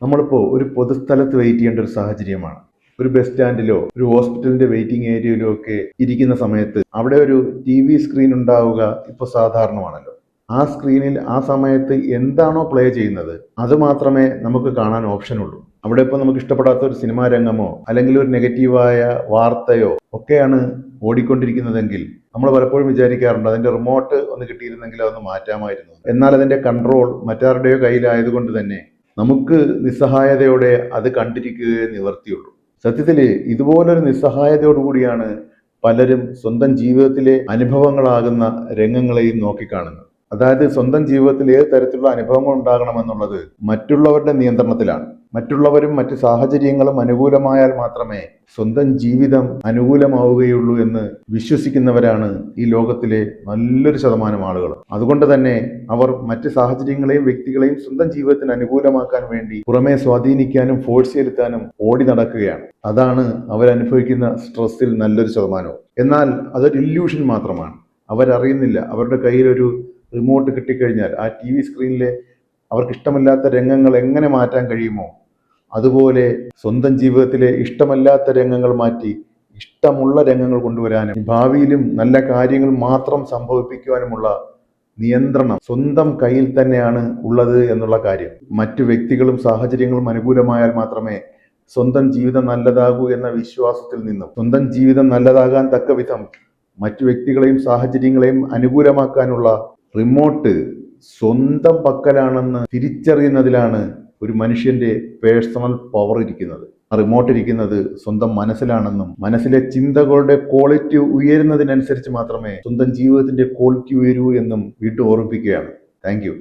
നമ്മളിപ്പോൾ ഒരു പൊതുസ്ഥലത്ത് വെയിറ്റ് ചെയ്യേണ്ട ഒരു സാഹചര്യമാണ്. ഒരു ബസ് സ്റ്റാൻഡിലോ ഒരു ഹോസ്പിറ്റലിന്റെ വെയിറ്റിംഗ് ഏരിയയിലോ ഒക്കെ ഇരിക്കുന്ന സമയത്ത് അവിടെ ഒരു TV സ്ക്രീൻ ഉണ്ടാവുക ഇപ്പോൾ സാധാരണമാണല്ലോ. ആ സ്ക്രീനിൽ ആ സമയത്ത് എന്താണോ പ്ലേ ചെയ്യുന്നത് അത് മാത്രമേ നമുക്ക് കാണാൻ ഓപ്ഷൻ ഉള്ളൂ. അവിടെ ഇപ്പോൾ നമുക്ക് ഇഷ്ടപ്പെടാത്ത ഒരു സിനിമാ രംഗമോ അല്ലെങ്കിൽ ഒരു നെഗറ്റീവായ വാർത്തയോ ഒക്കെയാണ് ഓടിക്കൊണ്ടിരിക്കുന്നതെങ്കിൽ നമ്മൾ പലപ്പോഴും വിചാരിക്കാറുണ്ട് അതിന്റെ റിമോട്ട് ഒന്ന് കിട്ടിയിരുന്നെങ്കിൽ അതൊന്ന് മാറ്റാമായിരുന്നു. എന്നാൽ അതിന്റെ കൺട്രോൾ മറ്റാരുടെയോ കയ്യിലായതുകൊണ്ട് തന്നെ നമുക്ക് നിസ്സഹായതയോടെ അത് കണ്ടിരിക്കുകയേ നിവർത്തിയുള്ളൂ. സത്യത്തില് ഇതുപോലൊരു നിസ്സഹായതയോടുകൂടിയാണ് പലരും സ്വന്തം ജീവിതത്തിലെ അനുഭവങ്ങളാകുന്ന രംഗങ്ങളെയും നോക്കിക്കാണുന്നത്. അതായത് സ്വന്തം ജീവിതത്തിൽ ഏത് തരത്തിലുള്ള അനുഭവങ്ങൾ ഉണ്ടാകണമെന്നുള്ളത് മറ്റുള്ളവരുടെ നിയന്ത്രണത്തിലാണ്. മറ്റുള്ളവരും മറ്റു സാഹചര്യങ്ങളും അനുകൂലമായാൽ മാത്രമേ സ്വന്തം ജീവിതം അനുകൂലമാവുകയുള്ളൂ എന്ന് വിശ്വസിക്കുന്നവരാണ് ഈ ലോകത്തിലെ നല്ലൊരു ശതമാനം ആളുകൾ. അതുകൊണ്ട് തന്നെ അവർ മറ്റ് സാഹചര്യങ്ങളെയും വ്യക്തികളെയും സ്വന്തം ജീവിതത്തിന് അനുകൂലമാക്കാൻ വേണ്ടി പുറമെ സ്വാധീനിക്കാനും ഫോഴ്സ് ചെലുത്താനും ഓടി നടക്കുകയാണ്. അതാണ് അവരനുഭവിക്കുന്ന സ്ട്രെസ്സിൽ നല്ലൊരു ശതമാനവും. എന്നാൽ അതൊരു ഇല്യൂഷൻ മാത്രമാണ്. അവരറിയുന്നില്ല അവരുടെ കയ്യിലൊരു റിമോട്ട് കിട്ടിക്കഴിഞ്ഞാൽ ആ TV സ്ക്രീനിലെ അവർക്ക് ഇഷ്ടമില്ലാത്ത രംഗങ്ങൾ എങ്ങനെ മാറ്റാൻ കഴിയുമോ അതുപോലെ സ്വന്തം ജീവിതത്തിലെ ഇഷ്ടമല്ലാത്ത രംഗങ്ങൾ മാറ്റി ഇഷ്ടമുള്ള രംഗങ്ങൾ കൊണ്ടുവരാനും ഭാവിയിലും നല്ല കാര്യങ്ങൾ മാത്രം സംഭവിപ്പിക്കുവാനുമുള്ള നിയന്ത്രണം സ്വന്തം കയ്യിൽ തന്നെയാണ് ഉള്ളത് എന്നുള്ള കാര്യം. മറ്റു വ്യക്തികളും സാഹചര്യങ്ങളും അനുകൂലമായാൽ മാത്രമേ സ്വന്തം ജീവിതം നല്ലതാകൂ എന്ന വിശ്വാസത്തിൽ നിന്നും സ്വന്തം ജീവിതം നല്ലതാകാൻ തക്ക വിധം മറ്റു വ്യക്തികളെയും സാഹചര്യങ്ങളെയും അനുകൂലമാക്കാനുള്ള റിമോട്ട് സ്വന്തം പക്കലാണെന്ന് തിരിച്ചറിയുന്നതിലാണ് ഒരു മനുഷ്യന്റെ പേഴ്സണൽ പവർ ഇരിക്കുന്നത്. ആ റിമോട്ട് ഇരിക്കുന്നത് സ്വന്തം മനസ്സിലാണെന്നും മനസ്സിലെ ചിന്തകളുടെ ക്വാളിറ്റി ഉയരുന്നതിനനുസരിച്ച് മാത്രമേ സ്വന്തം ജീവിതത്തിന്റെ ക്വാളിറ്റി ഉയരൂ എന്നും വീണ്ടും ഓർമ്മിപ്പിക്കുകയാണ്. Thank you.